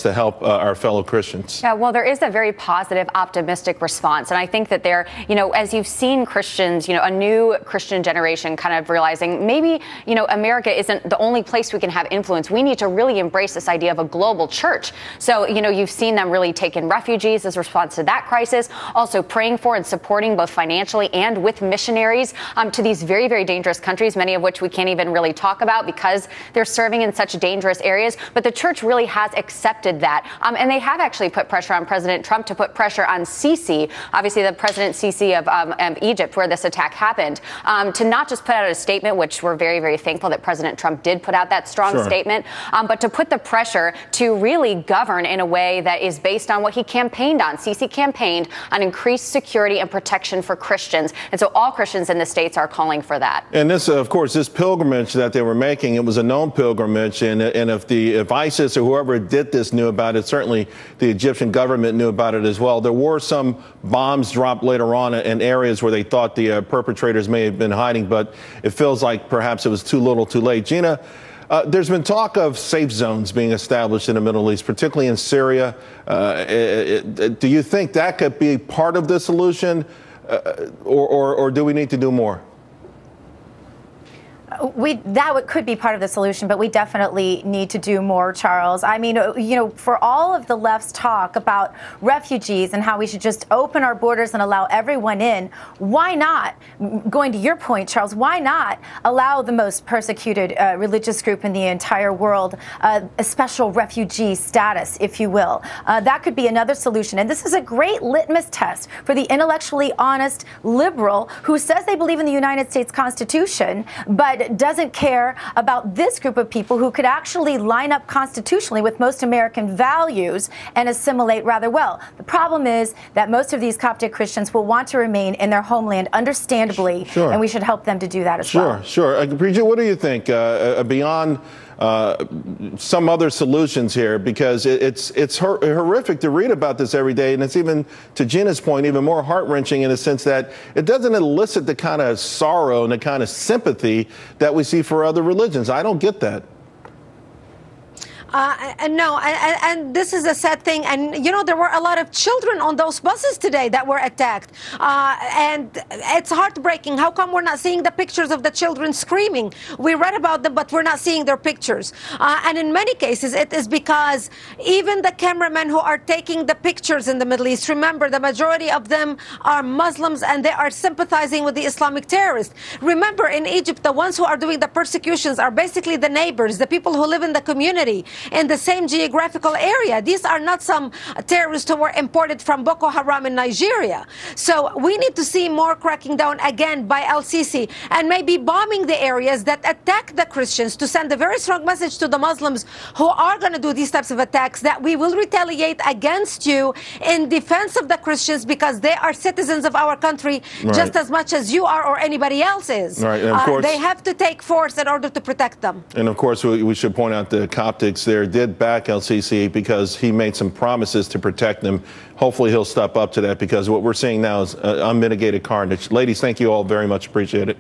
to help our fellow Christians? Yeah, well, there is a very positive, optimistic response. And I think that as you've seen Christians, a new Christian generation kind of realizing maybe, America isn't the only place we can have influence. We need to really embrace this idea of a global church. So, you've seen them really take in refugees as a response to that crisis, also praying for and supporting both financially and with missionaries to these very, very dangerous countries, many of which we can't even really talk about because they're serving in such dangerous areas. But the church really has accepted that. And they have actually put pressure on President Trump to put pressure on Sisi, obviously the President Sisi of Egypt, where this attack happened, to not just put out a statement, which we're very, very thankful that President Trump did put out that strong statement, but to put the pressure to really govern in a way that is based on what he campaigned on. Sisi campaigned on increased security and protection for Christians. And so all Christians in the states are calling for that. And this, of course, this pilgrimage that they were making, it was a known pilgrimage. And if ISIS or whoever did this knew about it, certainly the Egyptian government knew about it as well. There were some bombs dropped later on in areas where they thought the perpetrators may have been hiding, but it feels like perhaps it was too little too late. Gina, there's been talk of safe zones being established in the Middle East, particularly in Syria. Do you think that could be part of the solution, or do we need to do more? That could be part of the solution, but we definitely need to do more, Charles. I mean, for all of the left's talk about refugees and how we should just open our borders and allow everyone in, why not, going to your point, Charles, why not allow the most persecuted religious group in the entire world a special refugee status, if you will? That could be another solution. And this is a great litmus test for the intellectually honest liberal who says they believe in the United States Constitution, but doesn't care about this group of people who could actually line up constitutionally with most American values and assimilate rather well. The problem is that most of these Coptic Christians will want to remain in their homeland, understandably, and we should help them to do that as well. Sure. Brigitte, what do you think beyond some other solutions here? Because it's horrific to read about this every day, and it's even, to Gina's point, even more heart-wrenching in the sense that it doesn't elicit the kind of sorrow and the kind of sympathy that we see for other religions. I don't get that. No, and this is a sad thing. And, there were a lot of children on those buses today that were attacked. And it's heartbreaking. How come we're not seeing the pictures of the children screaming? We read about them, but we're not seeing their pictures. And in many cases, it is because even the cameramen who are taking the pictures in the Middle East, remember, the majority of them are Muslims and they are sympathizing with the Islamic terrorists. Remember, in Egypt, the ones who are doing the persecutions are basically the neighbors, the people who live in the community, in the same geographical area. These are not some terrorists who were imported from Boko Haram in Nigeria. So we need to see more cracking down again by al-Sisi and maybe bombing the areas that attack the Christians to send a very strong message to the Muslims who are going to do these types of attacks that we will retaliate against you in defense of the Christians because they are citizens of our country just as much as you are or anybody else is. Right. And of course, they have to take force in order to protect them. And of course, we should point out the Coptics there did back al-Sisi because he made some promises to protect them. Hopefully he'll step up to that because what we're seeing now is unmitigated carnage. Ladies, thank you all very much. Appreciate it.